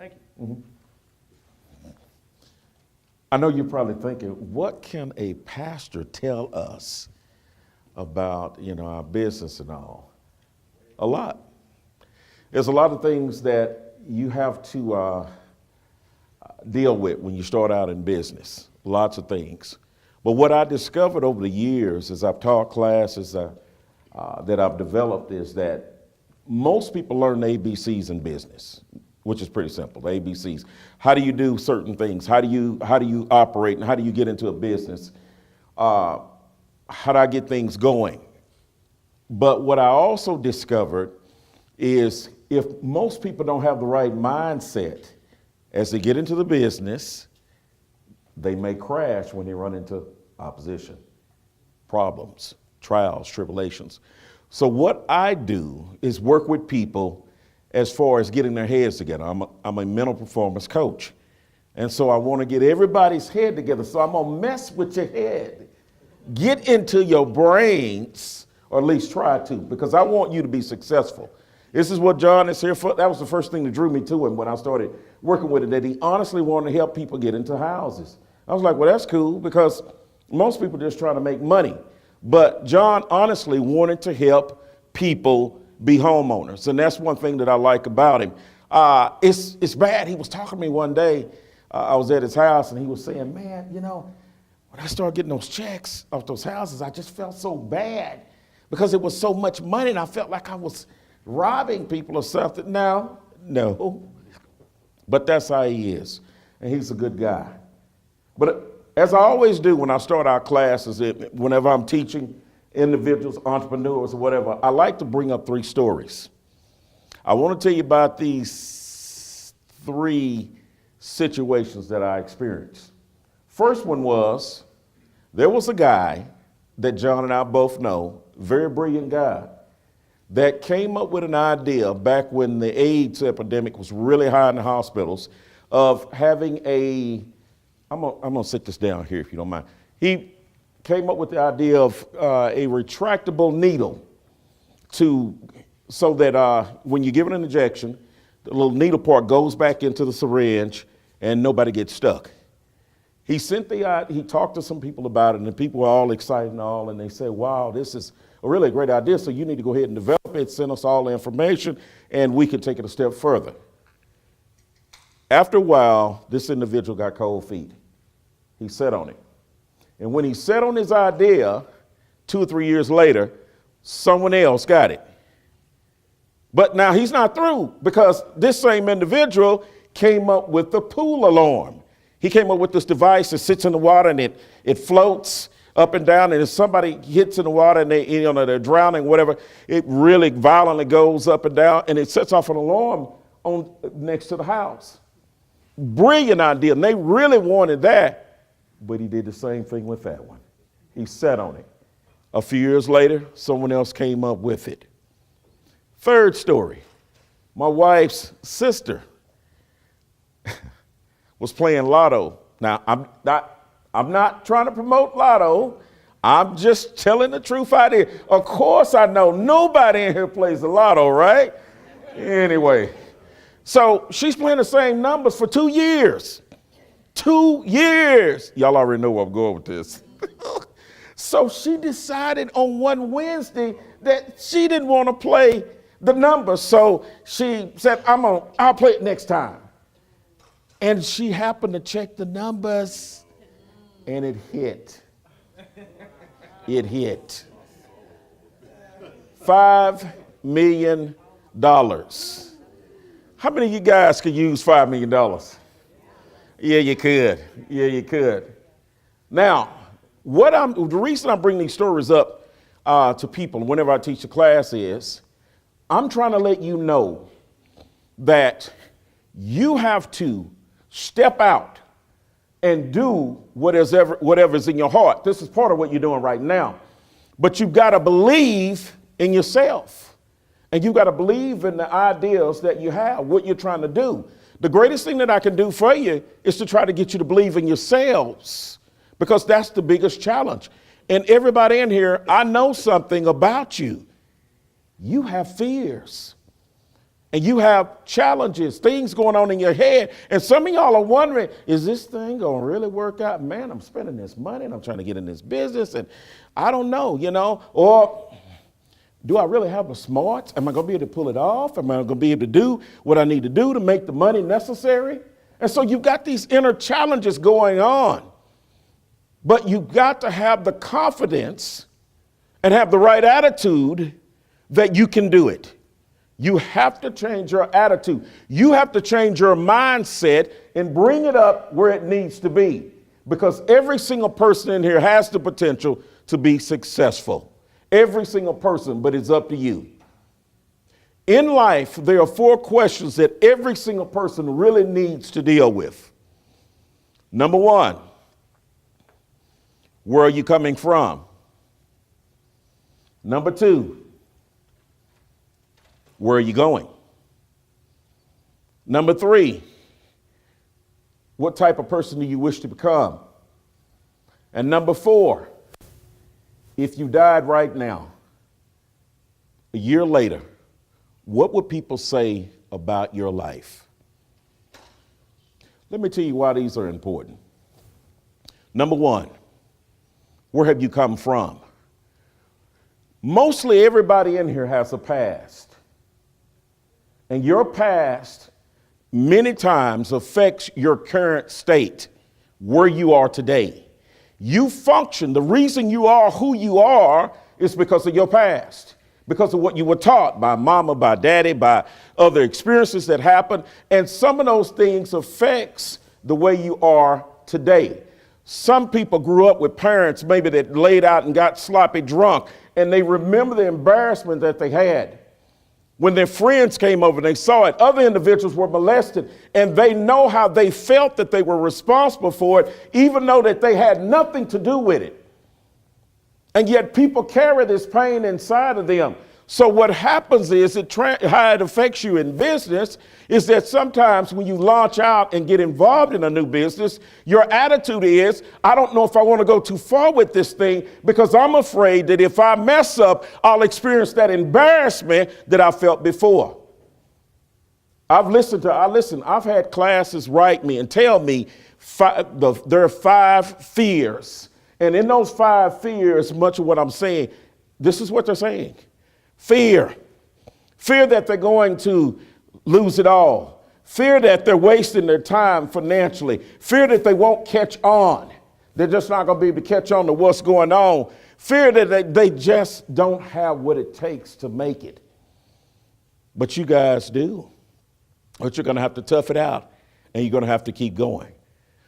Thank you. I know you're probably thinking, what can a pastor tell us about, our business and all? A lot. There's a lot of things that you have to deal with when you start out in business. Lots of things. But what I discovered over the years as I've taught classes that I've developed is that most people learn the ABCs in business, which is pretty simple, the ABCs. How do you do certain things? How do you operate and how do you get into a business? How do I get things going? But what I also discovered is if most people don't have the right mindset as they get into the business, they may crash when they run into opposition, problems, trials, tribulations. So what I do is work with people as far as getting their heads together. I'm a mental performance coach. And so I want to get everybody's head together. So I'm going to mess with your head. Get into your brains, or at least try to, because I want you to be successful. This is what John is here for. That was the first thing that drew me to him when I started working with it, that he honestly wanted to help people get into houses. I was like, well, that's cool, because most people are just trying to make money. But John honestly wanted to help people be homeowners. And that's one thing that I like about him. It's bad. He was talking to me one day. I was at his house and he was saying, man, when I started getting those checks off those houses, I just felt so bad because it was so much money and I felt like I was robbing people or something. Now, no, but that's how he is. And he's a good guy. But as I always do when I start our classes, whenever I'm teaching individuals, entrepreneurs, or whatever, I like to bring up 3 stories. I want to tell you about these 3 situations that I experienced. First one was, there was a guy that John and I both know, very brilliant guy, that came up with an idea back when the AIDS epidemic was really high in the hospitals of having I'm gonna sit this down here if you don't mind. He came up with the idea of a retractable needle so that when you give it an injection, the little needle part goes back into the syringe and nobody gets stuck. He talked to some people about it and the people were all excited and all, and they said, wow, this is a really great idea. So you need to go ahead and develop it, send us all the information, and we can take it a step further. After a while, this individual got cold feet. He sat on it. And when he sat on his idea, 2 or 3 years later, someone else got it. But now he's not through, because this same individual came up with the pool alarm. He came up with this device that sits in the water and it floats up and down, and if somebody hits in the water and they're drowning, whatever, it really violently goes up and down and it sets off an alarm next to the house. Brilliant idea, and they really wanted that, but he did the same thing with that one. He sat on it. A few years later, someone else came up with it. Third story, my wife's sister was playing lotto. Now, I'm not trying to promote lotto. I'm just telling the truth out here. Of course I know nobody in here plays the lotto, right? Anyway. So she's playing the same numbers for 2 years. 2 years. Y'all already know where I'm going with this. So she decided on one Wednesday that she didn't want to play the numbers. So she said, I'll play it next time. And she happened to check the numbers and it hit. It hit. $5 million. How many of you guys could use $5 million? Yeah, you could. Yeah, you could. Now, the reason I bring these stories up to people whenever I teach a class is, I'm trying to let you know that you have to step out and do whatever's in your heart. This is part of what you're doing right now. But you've got to believe in yourself. And you've got to believe in the ideas that you have, what you're trying to do. The greatest thing that I can do for you is to try to get you to believe in yourselves, because that's the biggest challenge. And everybody in here, I know something about you. You have fears. And you have challenges, things going on in your head. And some of y'all are wondering, is this thing going to really work out? Man, I'm spending this money and I'm trying to get in this business and I don't know, or do I really have the smarts? Am I going to be able to pull it off? Am I going to be able to do what I need to do to make the money necessary? And so you've got these inner challenges going on. But you've got to have the confidence and have the right attitude that you can do it. You have to change your attitude. You have to change your mindset and bring it up where it needs to be. Because every single person in here has the potential to be successful. Every single person, but it's up to you. In life, there are 4 questions that every single person really needs to deal with. Number 1, where are you coming from? Number 2, where are you going? Number 3, what type of person do you wish to become? And number 4, if you died right now, a year later, what would people say about your life? Let me tell you why these are important. Number 1, where have you come from? Mostly everybody in here has a past. And your past many times affects your current state, where you are today. You function, the reason you are who you are is because of your past, because of what you were taught by mama, by daddy, by other experiences that happened. And some of those things affects the way you are today. Some people grew up with parents maybe that laid out and got sloppy drunk, and they remember the embarrassment that they had. When their friends came over and they saw it, other individuals were molested, and they know how they felt that they were responsible for it, even though that they had nothing to do with it. And yet people carry this pain inside of them. So what happens is, how it affects you in business is that sometimes when you launch out and get involved in a new business, your attitude is, I don't know if I want to go too far with this thing because I'm afraid that if I mess up, I'll experience that embarrassment that I felt before. I've had classes write me and tell me there are 5 fears. And in those 5 fears, much of what I'm saying, this is what they're saying. Fear that they're going to lose it all. Fear that they're wasting their time financially. Fear that they won't catch on. They're just not going to be able to catch on to what's going on. Fear that they just don't have what it takes to make it. But you guys do. But you're going to have to tough it out, and you're going to have to keep going.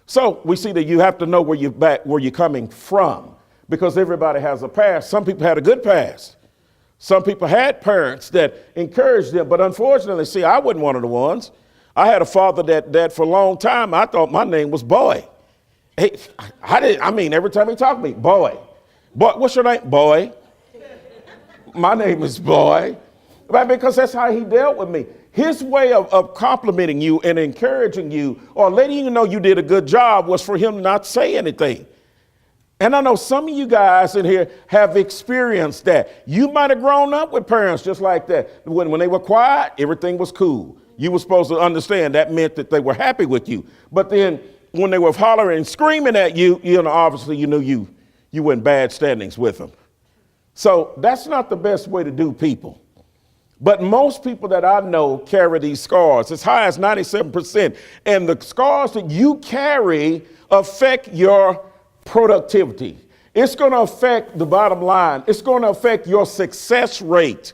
So we see that you have to know where you're coming from, because everybody has a past. Some people had a good past. Some people had parents that encouraged them, but unfortunately, see, I wasn't one of the ones. I had a father that for a long time, I thought my name was Boy. Hey, every time he talked to me, Boy. Boy, what's your name? Boy. My name is Boy. Because that's how he dealt with me. His way of complimenting you and encouraging you or letting you know you did a good job was for him not to say anything. And I know some of you guys in here have experienced that. You might have grown up with parents just like that. When they were quiet, everything was cool. You were supposed to understand that meant that they were happy with you. But then when they were hollering and screaming at you, obviously you knew you were in bad standings with them. So that's not the best way to do people. But most people that I know carry these scars, as high as 97%. And the scars that you carry affect your productivity. It's going to affect the bottom line. It's going to affect your success rate.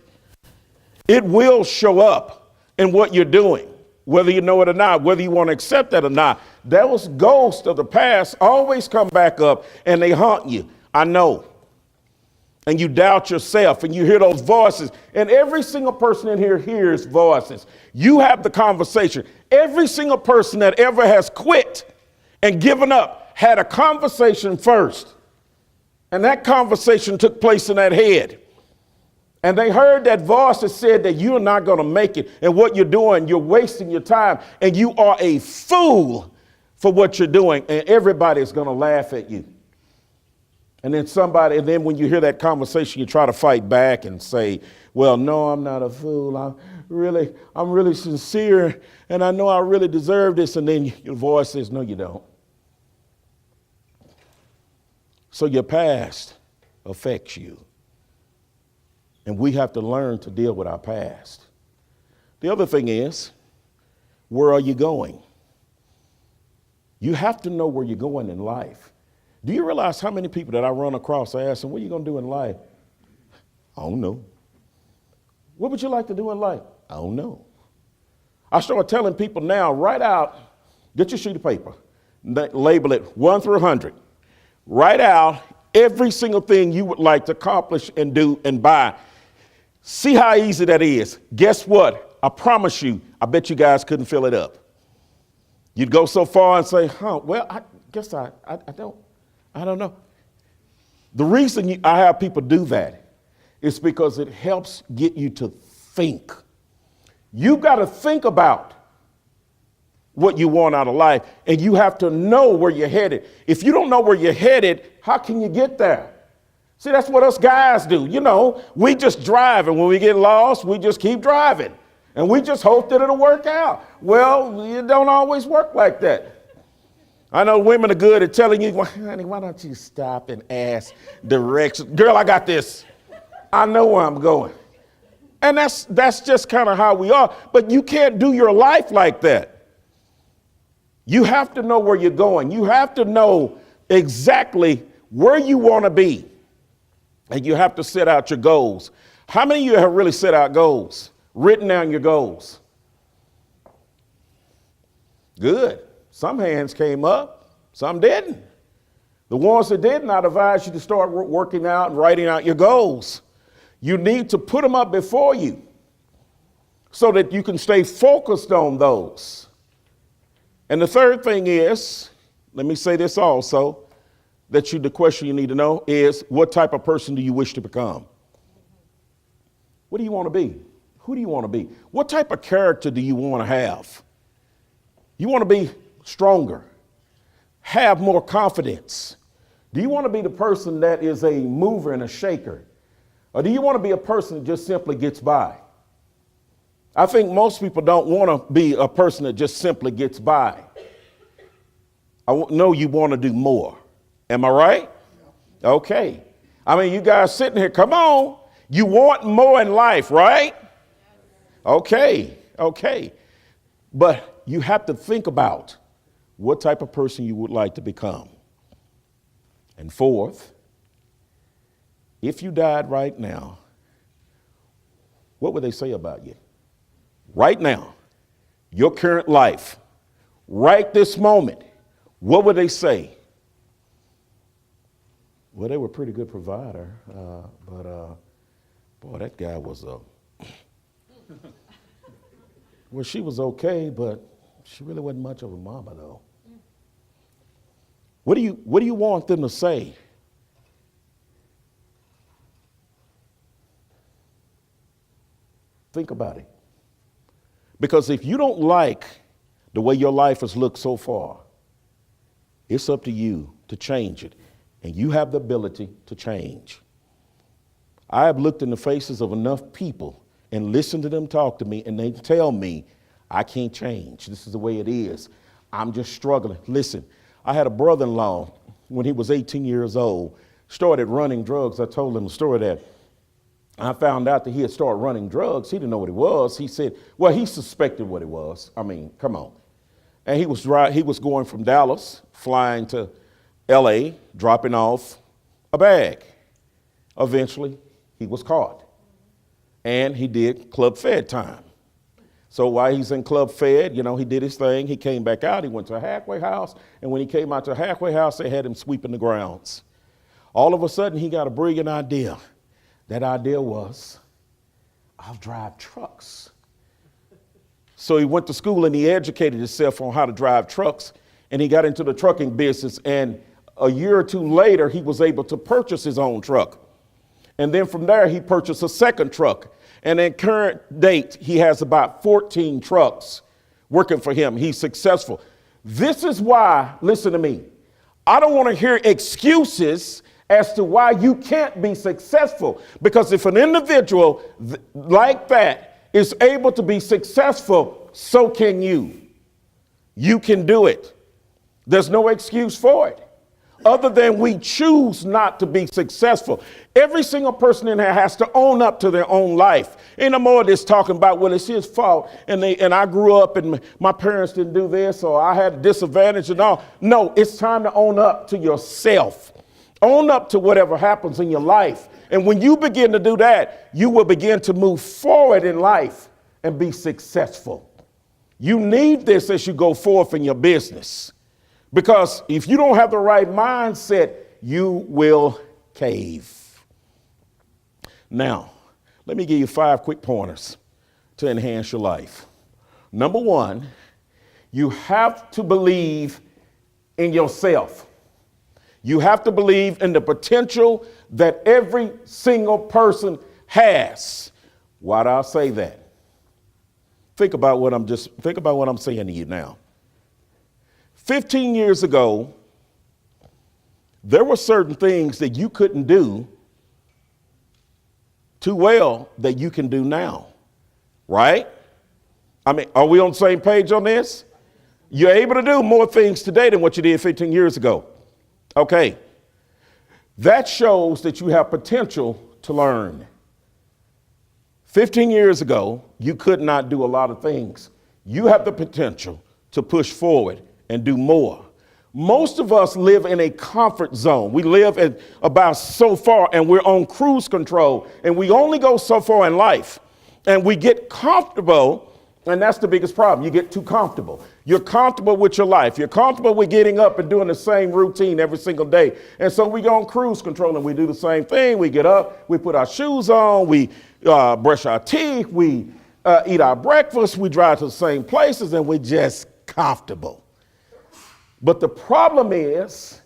It will show up in what you're doing, whether you know it or not, whether you want to accept that or not. Those ghosts of the past always come back up and they haunt you. I know. And you doubt yourself and you hear those voices, and every single person in here hears voices. You have the conversation. Every single person that ever has quit and given up had a conversation first. And that conversation took place in that head. And they heard that voice that said that you're not going to make it. And what you're doing, you're wasting your time. And you are a fool for what you're doing. And everybody's going to laugh at you. And then when you hear that conversation, you try to fight back and say, well, no, I'm not a fool. I'm really sincere, and I know I really deserve this. And then your voice says, no, you don't. So your past affects you. And we have to learn to deal with our past. The other thing is, where are you going? You have to know where you're going in life. Do you realize how many people that I run across, I ask them, what are you going to do in life? I don't know. What would you like to do in life? I don't know. I start telling people now, write out, get your sheet of paper, label it 1 through 100. Write out every single thing you would like to accomplish and do and buy. See how easy that is. Guess what? I promise you, I bet you guys couldn't fill it up. You'd go so far and say, well, I guess I don't know. The reason I have people do that is because it helps get you to think. You got to think about what you want out of life, and you have to know where you're headed. If you don't know where you're headed, how can you get there? See, that's what us guys do. You know, we just drive, and when we get lost, we just keep driving, and we just hope that it'll work out. Well, it don't always work like that. I know women are good at telling you, well, honey, why don't you stop and ask directions? Girl, I got this. I know where I'm going. And that's just kind of how we are. But you can't do your life like that. You have to know where you're going. You have to know exactly where you want to be. And you have to set out your goals. How many of you have really set out goals? Written down your goals? Good. Some hands came up, some didn't. The ones that didn't, I'd advise you to start working out and writing out your goals. You need to put them up before you so that you can stay focused on those. And the third thing is, let me say this also, the question you need to know is, what type of person do you wish to become? What do you want to be? Who do you want to be? What type of character do you want to have? You want to be stronger, have more confidence. Do you want to be the person that is a mover and a shaker? Or do you want to be a person that just simply gets by? I think most people don't want to be a person that just simply gets by. I know you want to do more. Am I right? Okay. I mean, you guys sitting here, come on. You want more in life, right? Okay. But you have to think about what type of person you would like to become. And fourth, if you died right now, what would they say about you? Right now, your current life, right this moment, what would they say? Well, they were a pretty good provider, but boy, that guy was well, she was okay, but she really wasn't much of a mama, though. What do you want them to say? Think about it. Because if you don't like the way your life has looked so far, it's up to you to change it. And you have the ability to change. I have looked in the faces of enough people and listened to them talk to me, and they tell me, I can't change. This is the way it is. I'm just struggling. Listen, I had a brother-in-law when he was 18 years old, started running drugs. I told him the story that I found out that he had started running drugs. He didn't know what it was. He said, well, he suspected what it was. I mean, come on. And he was going from Dallas, flying to LA, dropping off a bag. Eventually, he was caught. And he did Club Fed time. So while he's in Club Fed, he did his thing. He came back out. He went to a halfway house. And when he came out to a halfway house, they had him sweeping the grounds. All of a sudden, he got a brilliant idea. That idea was, I'll drive trucks. So he went to school and he educated himself on how to drive trucks. And he got into the trucking business. And a year or two later, he was able to purchase his own truck. And then from there, he purchased a second truck. And at current date, he has about 14 trucks working for him. He's successful. This is why, listen to me, I don't want to hear excuses as to why you can't be successful. Because if an individual like that is able to be successful, so can you. You can do it. There's no excuse for it other than we choose not to be successful. Every single person in here has to own up to their own life. Ain't no more of this talking about, well, it's his fault and I grew up and my parents didn't do this or I had a disadvantage and all. No, it's time to own up to yourself. Own up to whatever happens in your life. And when you begin to do that, you will begin to move forward in life and be successful. You need this as you go forth in your business. Because if you don't have the right mindset, you will cave. Now, let me give you 5 quick pointers to enhance your life. Number 1, you have to believe in yourself. You have to believe in the potential that every single person has. Why do I say that? Think about what I'm saying to you now. 15 years ago, there were certain things that you couldn't do too well that you can do now, right? I mean, are we on the same page on this? You're able to do more things today than what you did 15 years ago. Okay. That shows that you have potential to learn. 15 years ago, you could not do a lot of things. You have the potential to push forward and do more. Most of us live in a comfort zone. We live at about so far and we're on cruise control and we only go so far in life and we get comfortable. And that's the biggest problem. You get too comfortable. You're comfortable with your life. You're comfortable with getting up and doing the same routine every single day. And so we go on cruise control and we do the same thing. We get up, we put our shoes on, we brush our teeth, we eat our breakfast, we drive to the same places, and we're just comfortable. But the problem is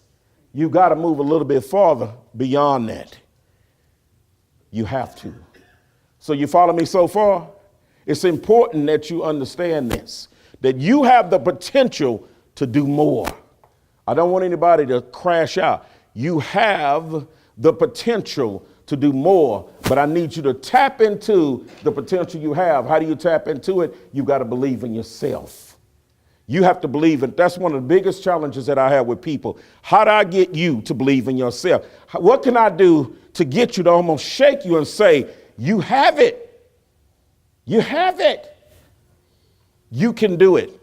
you got to move a little bit farther beyond that. You have to. So you follow me so far? It's important that you understand this, that you have the potential to do more. I don't want anybody to crash out. You have the potential to do more, but I need you to tap into the potential you have. How do you tap into it? You got to believe in yourself. You have to believe it. That's one of the biggest challenges that I have with people. How do I get you to believe in yourself? What can I do to get you to almost shake you and say, you have it? You have it. You can do it.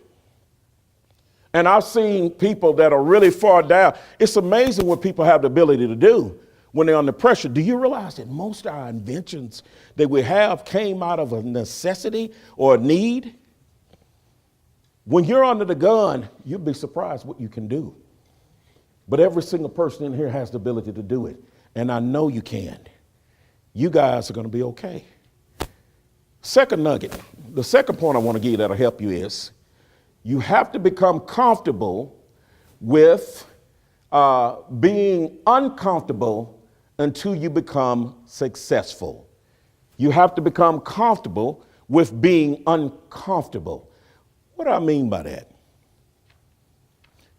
And I've seen people that are really far down. It's amazing what people have the ability to do when they're under pressure. Do you realize that most of our inventions that we have came out of a necessity or a need? When you're under the gun, you'll be surprised what you can do. But every single person in here has the ability to do it. And I know you can. You guys are going to be okay. Second nugget, the second point I want to give you that'll help you is you have to become comfortable with being uncomfortable until you become successful. You have to become comfortable with being uncomfortable. What do I mean by that?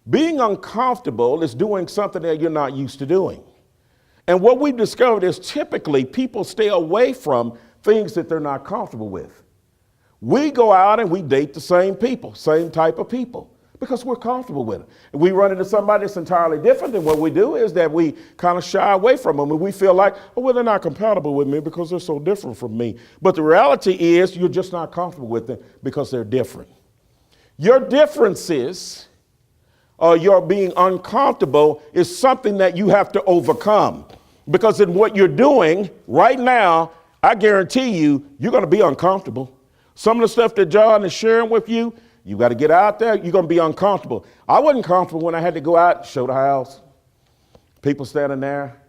Being uncomfortable is doing something that you're not used to doing. And what we've discovered is typically people stay away from things that they're not comfortable with. We go out and we date the same people, same type of people, because we're comfortable with them. And we run into somebody that's entirely different, than what we do is that we kind of shy away from them and we feel like, oh, well, they're not compatible with me because they're so different from me. But the reality is you're just not comfortable with them because they're different. Your differences or your being uncomfortable is something that you have to overcome, because in what you're doing right now, I guarantee you, you're going to be uncomfortable. Some of the stuff that John is sharing with you, you got to get out there. You're going to be uncomfortable. I wasn't comfortable when I had to go out and show the house. People standing there.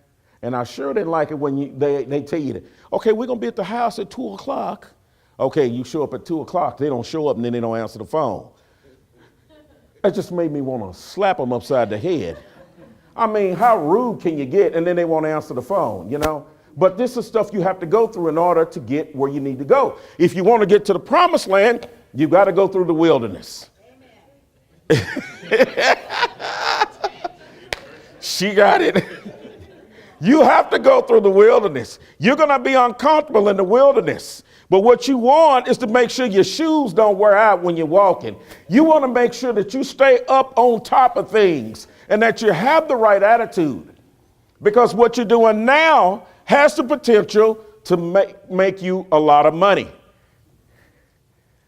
And I sure didn't like it when they tell you that, okay, we're going to be at the house at 2 o'clock. Okay, you show up at 2 o'clock. They don't show up and then they don't answer the phone. That just made me want to slap them upside the head. I mean, how rude can you get? And then they won't answer the phone, you know? But this is stuff you have to go through in order to get where you need to go. If you want to get to the promised land, you've got to go through the wilderness. She got it. You have to go through the wilderness. You're going to be uncomfortable in the wilderness. But what you want is to make sure your shoes don't wear out when you're walking. You want to make sure that you stay up on top of things and that you have the right attitude. Because what you're doing now has the potential to make you a lot of money.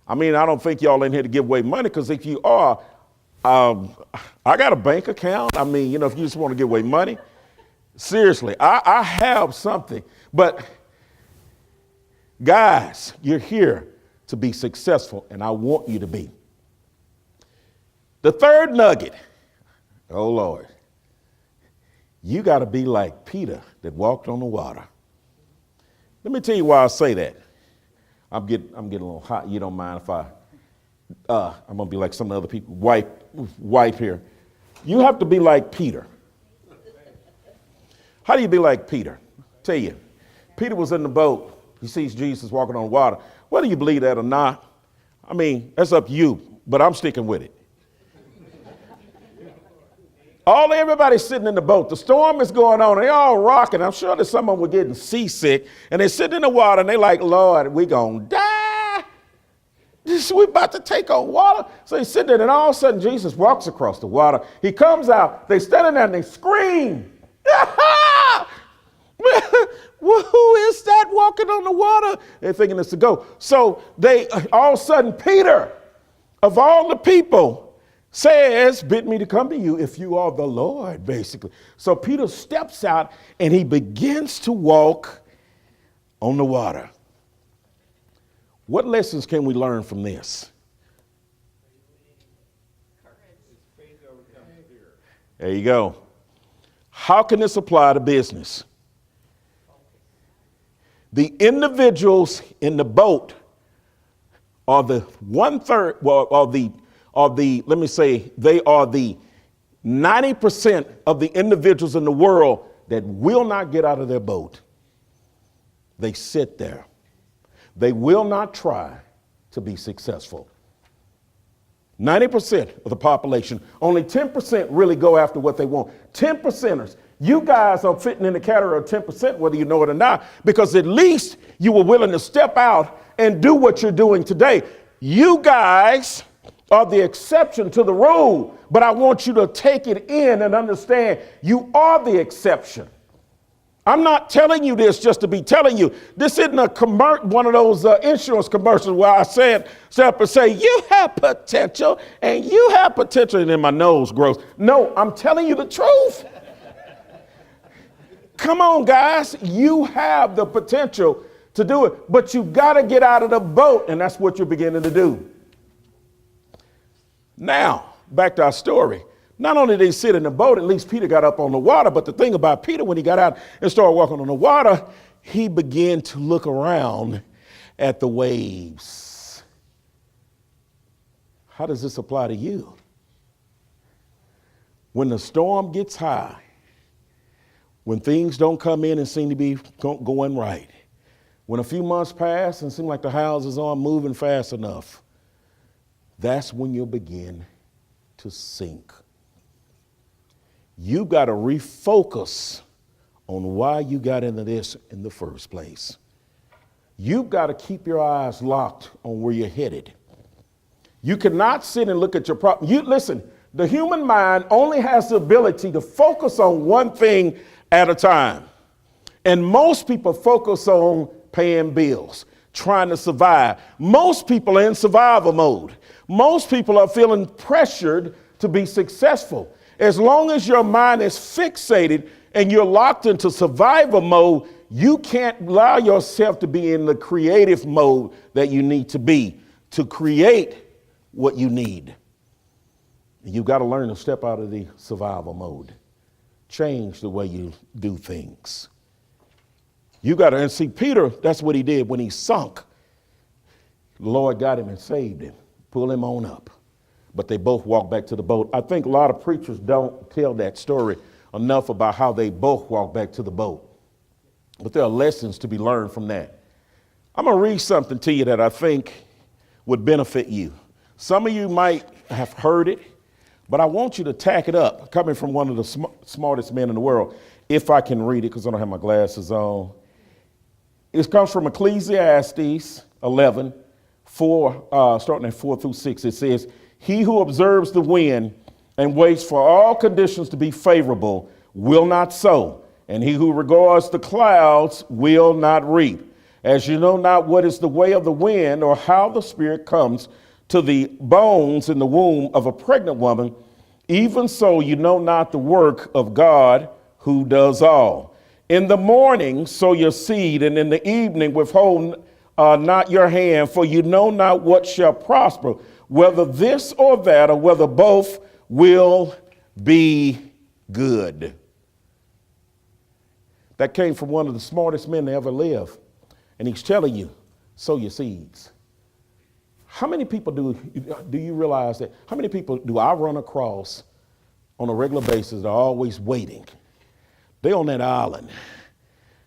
I mean, I don't think y'all in here to give away money, because if you are, I got a bank account. I mean, if you just want to give away money, seriously, I have something. But guys, you're here to be successful, and I want you to be. The third nugget, oh Lord, you got to be like Peter that walked on the water. Let me tell you why I say that. I'm getting a little hot. You don't mind if I'm gonna be like some other people, wipe here. You have to be like Peter. How do you be like Peter? Tell you, Peter was in the boat. He sees Jesus walking on water. Whether you believe that or not, I mean, that's up to you, but I'm sticking with it. Everybody's sitting in the boat. The storm is going on. They're all rocking. I'm sure that some of them were getting seasick. And they're sitting in the water, and they're like, Lord, we're going to die. We're about to take on water. So he's sitting there, and all of a sudden, Jesus walks across the water. He comes out. They're standing there, and they scream. Who is that walking on the water? They're thinking it's a ghost. So they, all of a sudden, Peter, of all the people, says, bid me to come to you if you are the Lord, basically. So Peter steps out and he begins to walk on the water. What lessons can we learn from this? There you go. How can this apply to business? The individuals in the boat are the 1/3, let me say, they are the 90% of the individuals in the world that will not get out of their boat. They sit there. They will not try to be successful. 90% of the population, only 10% really go after what they want. 10%ers. You guys are fitting in the category of 10%, whether you know it or not, because at least you were willing to step out and do what you're doing today. You guys are the exception to the rule, but I want you to take it in and understand you are the exception. I'm not telling you this just to be telling you. This isn't one of those insurance commercials where I stand up and say, you have potential and you have potential, and then my nose grows. No, I'm telling you the truth. Come on, guys. You have the potential to do it, but you got to get out of the boat, and that's what you're beginning to do. Now, back to our story. Not only did he sit in the boat, at least Peter got up on the water, but the thing about Peter, when he got out and started walking on the water, he began to look around at the waves. How does this apply to you? When the storm gets high, when things don't come in and seem to be going right, when a few months pass and seem like the houses aren't moving fast enough, that's when you'll begin to sink. You got to refocus on why you got into this in the first place. You've got to keep your eyes locked on where you're headed. You cannot sit and look at your problem. Listen, the human mind only has the ability to focus on one thing at a time. And most people focus on paying bills, trying to survive. Most people are in survival mode. Most people are feeling pressured to be successful. As long as your mind is fixated and you're locked into survival mode, you can't allow yourself to be in the creative mode that you need to be to create what you need. You've got to learn to step out of the survival mode. Change the way you do things. You got to, and see, Peter, that's what he did when he sunk. The Lord got him and saved him. Pull him on up. But they both walked back to the boat. I think a lot of preachers don't tell that story enough about how they both walked back to the boat. But there are lessons to be learned from that. I'm going to read something to you that I think would benefit you. Some of you might have heard it, but I want you to tack it up, coming from one of the smartest men in the world, if I can read it because I don't have my glasses on. It comes from Ecclesiastes 11, starting at 4 through 6, it says, he who observes the wind and waits for all conditions to be favorable will not sow, and he who regards the clouds will not reap. As you know not what is the way of the wind, or how the Spirit comes to the bones in the womb of a pregnant woman, even so you know not the work of God who does all. In the morning sow your seed, and in the evening withhold not your hand, for you know not what shall prosper, whether this or that, or whether both will be good. That came from one of the smartest men to ever live. And he's telling you, sow your seeds. How many people do you realize that? How many people do I run across on a regular basis that are always waiting? They're on that island.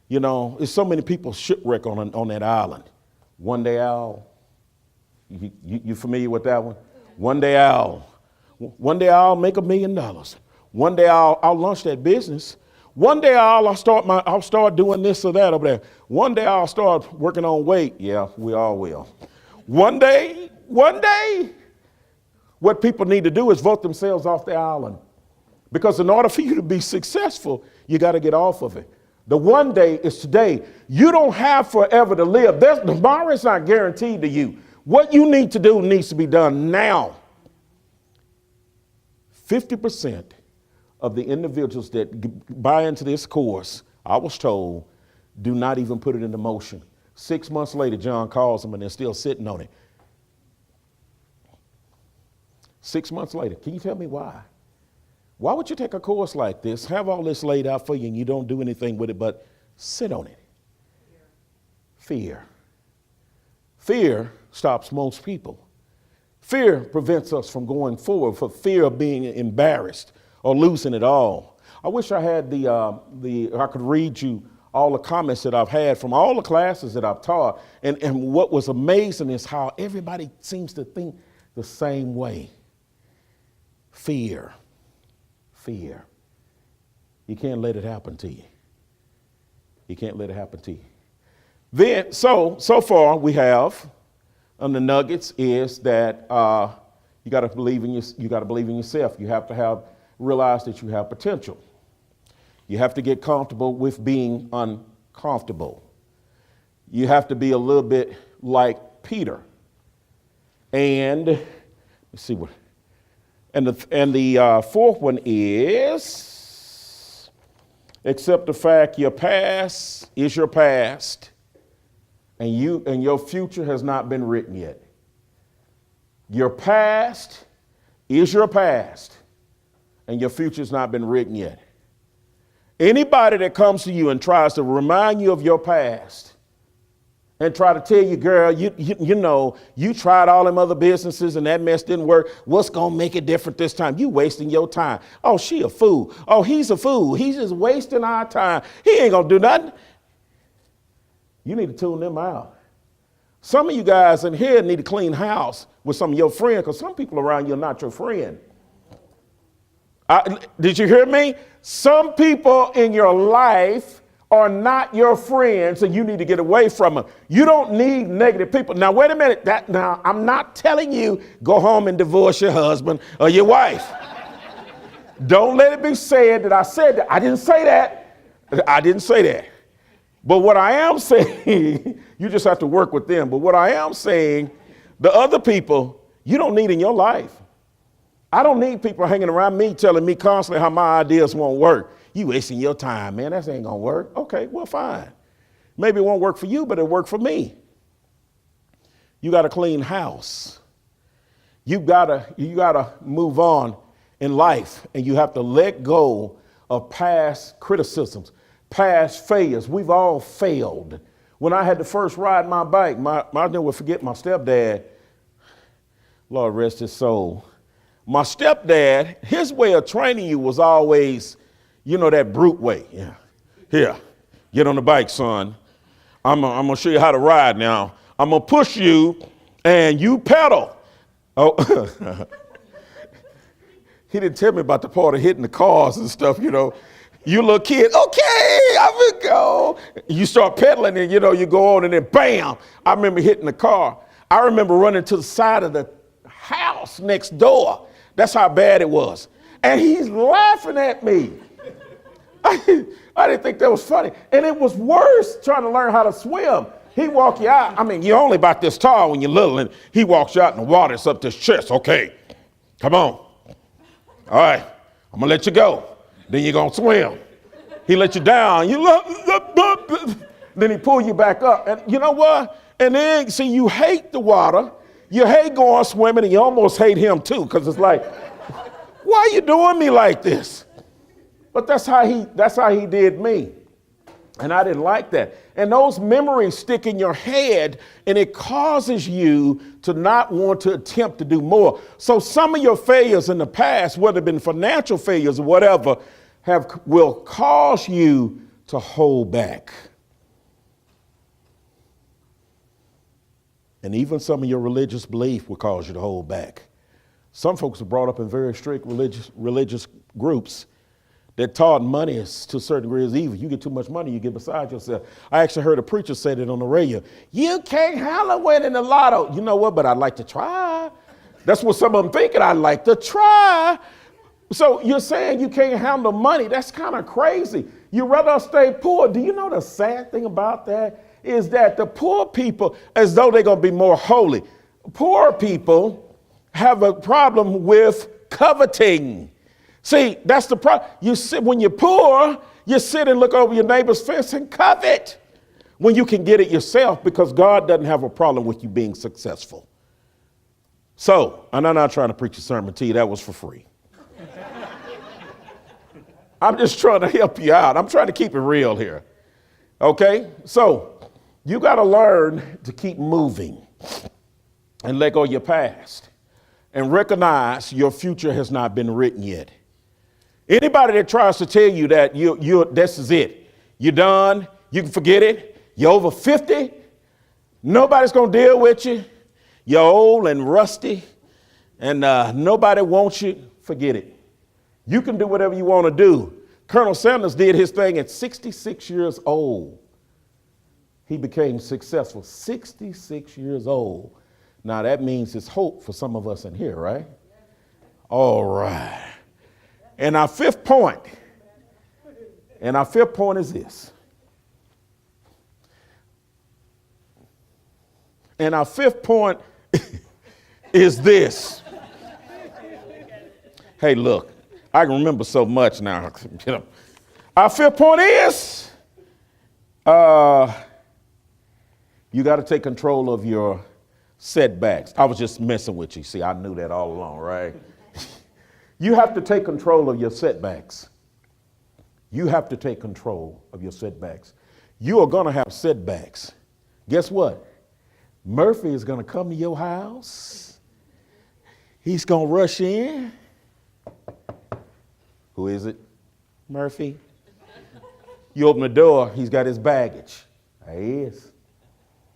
You know, there's so many people shipwreck on that island. One day I'll, you familiar with that one? One day I'll make $1 million. One day I'll launch that business. One day I'll start doing this or that over there. One day I'll start working on weight. Yeah, we all will. One day, what people need to do is vote themselves off the island. Because in order for you to be successful, you got to get off of it. The one day is today. You don't have forever to live. Tomorrow is not guaranteed to you. What you need to do needs to be done now. 50% of the individuals that buy into this course, I was told, do not even put it into motion. 6 months later, John calls them and they're still sitting on it. 6 months later, can you tell me why? Why would you take a course like this, have all this laid out for you, and you don't do anything with it but sit on it? Fear. Fear stops most people. Fear prevents us from going forward for fear of being embarrassed or losing it all. I wish I had I could read you all the comments that I've had from all the classes that I've taught. And what was amazing is how everybody seems to think the same way. Fear. Fear. You can't let it happen to you. You can't let it happen to you. Then, so far we have, on the nuggets is that you got to believe in yourself. You have to realize that you have potential. You have to get comfortable with being uncomfortable. You have to be a little bit like Peter. And let's see what. And the fourth one is accept the fact your past is your past, and your future has not been written yet. Your past is your past, and your future's not been written yet. Anybody that comes to you and tries to remind you of your past and try to tell you, girl, you know, you tried all them other businesses and that mess didn't work. What's going to make it different this time? You wasting your time. Oh, she a fool. Oh, he's a fool. He's just wasting our time. He ain't going to do nothing. You need to tune them out. Some of you guys in here need to clean house with some of your friends, because some people around you are not your friend. Did you hear me? Some people in your life are not your friends, and you need to get away from them. You don't need negative people. Now, wait a minute. Now, I'm not telling you go home and divorce your husband or your wife. Don't let it be said that I said that. I didn't say that. I didn't say that. But what I am saying, you just have to work with them. But what I am saying, the other people, you don't need in your life. I don't need people hanging around me telling me constantly how my ideas won't work. You wasting your time, man. That ain't gonna work. Okay, well, fine. Maybe it won't work for you, but it'll work for me. You got a clean house. You gotta move on in life, and you have to let go of past criticisms, past failures. We've all failed. When I had to first ride my bike, I'll never forget my stepdad. Lord rest his soul. My stepdad, his way of training you was always, you know, that brute way. Yeah. Here, get on the bike, son. I'm going to show you how to ride now. I'm going to push you and you pedal. Oh, he didn't tell me about the part of hitting the cars and stuff, you know. You little kid, okay, I will go. You start pedaling and, you go on and then bam. I remember hitting the car. I remember running to the side of the house next door. That's how bad it was. And he's laughing at me. I didn't think that was funny. And it was worse trying to learn how to swim. He walk you out. I mean, you're only about this tall when you're little, and he walks you out in the water. It's up to his chest. Okay, come on. All right, I'm going to let you go. Then you're going to swim. He let you down. Then he pull you back up. And you know what? And then, see, you hate the water. You hate going swimming, and you almost hate him, too, because it's like, why are you doing me like this? But that's how he did me. And I didn't like that. And those memories stick in your head, and it causes you to not want to attempt to do more. So some of your failures in the past, whether it been financial failures or whatever, will cause you to hold back. And even some of your religious belief will cause you to hold back. Some folks are brought up in very strict religious groups that taught money is, to a certain degree, is evil. You get too much money, you get beside yourself. I actually heard a preacher say that on the radio. You can't handle winning the lotto. You know what? But I'd like to try. That's what some of them thinking. I'd like to try. So you're saying you can't handle money. That's kind of crazy. You'd rather stay poor. Do you know the sad thing about that is that the poor people, as though they're going to be more holy, poor people have a problem with coveting. See, that's the problem. You sit when you're poor, you sit and look over your neighbor's fence and covet when you can get it yourself, because God doesn't have a problem with you being successful. So, and I'm not trying to preach a sermon to you. That was for free. I'm just trying to help you out. I'm trying to keep it real here. Okay? So, you got to learn to keep moving and let go of your past and recognize your future has not been written yet. Anybody that tries to tell you that this is it, you're done, you can forget it, you're over 50, nobody's going to deal with you, you're old and rusty, and nobody wants you, forget it. You can do whatever you want to do. Colonel Sanders did his thing at 66 years old. He became successful, 66 years old. Now that means it's hope for some of us in here, right? All right. And our fifth point is this. And our fifth point is this. Hey, look, I can remember so much now. Our fifth point is you got to take control of your setbacks. I was just messing with you. See, I knew that all along, right? You have to take control of your setbacks. You have to take control of your setbacks. You are going to have setbacks. Guess what? Murphy is going to come to your house. He's going to rush in. Who is it? Murphy. You open the door, he's got his baggage. There he is.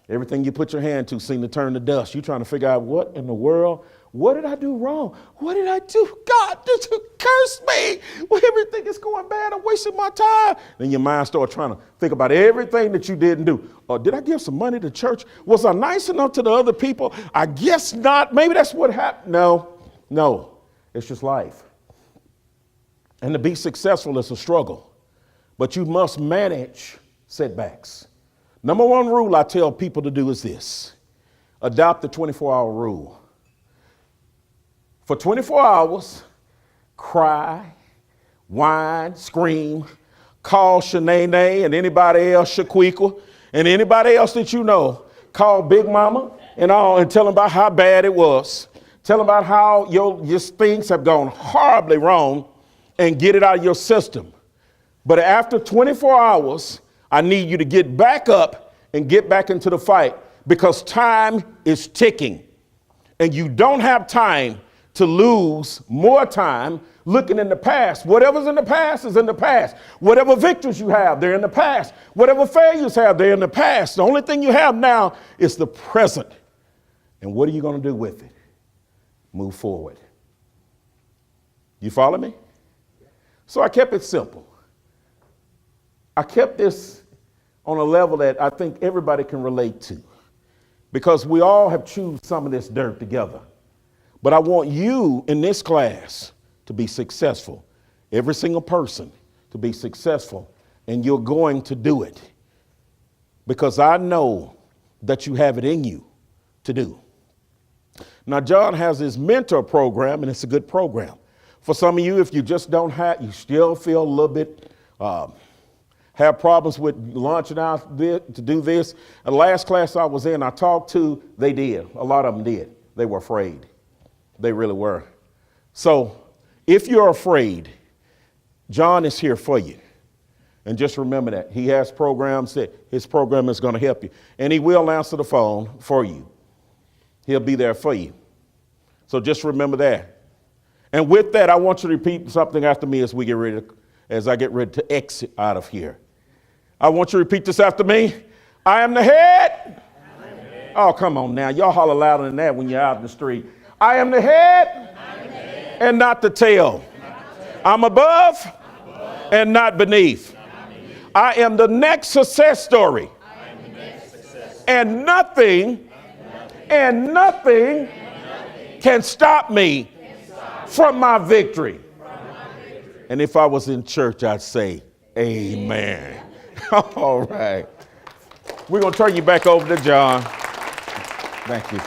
Everything you put your hand to seems to turn to dust. You're trying to figure out what in the world. What did I do wrong? What did I do? God, did you curse me? Well, everything is going bad. I'm wasting my time. Then your mind starts trying to think about everything that you didn't do. Or did I give some money to church? Was I nice enough to the other people? I guess not. Maybe that's what happened. No, it's just life. And to be successful is a struggle. But you must manage setbacks. Number one rule I tell people to do is this. Adopt the 24-hour rule. For 24 hours, cry, whine, scream, call Shanae and anybody else, Shaquiqua, and anybody else that you know. Call Big Mama and all and tell them about how bad it was. Tell them about how your things have gone horribly wrong and get it out of your system. But after 24 hours, I need you to get back up and get back into the fight, because time is ticking and you don't have time to lose more time looking in the past. Whatever's in the past is in the past. Whatever victories you have, they're in the past. Whatever failures have, they're in the past. The only thing you have now is the present. And what are you going to do with it? Move forward. You follow me? So I kept it simple. I kept this on a level that I think everybody can relate to, because we all have chewed some of this dirt together. But I want you in this class to be successful, every single person to be successful, and you're going to do it because I know that you have it in you to do. Now, John has his mentor program, and it's a good program. For some of you, if you just don't have, you still feel a little bit, have problems with launching out to do this. The last class I was in, I talked to, they did. A lot of them did. They were afraid. They really were. So if you're afraid, John is here for you. And just remember that. He has programs that his program is going to help you. And he will answer the phone for you. He'll be there for you. So just remember that. And with that, I want you to repeat something after me as I get ready to exit out of here. I want you to repeat this after me. I am the head. Oh, come on now. Y'all holler louder than that when you're out in the street. I am the head, and not the tail. I'm above and not beneath. I am the next success story. And nothing can stop me from my victory. And if I was in church, I'd say, amen. All right. We're going to turn you back over to John. Thank you.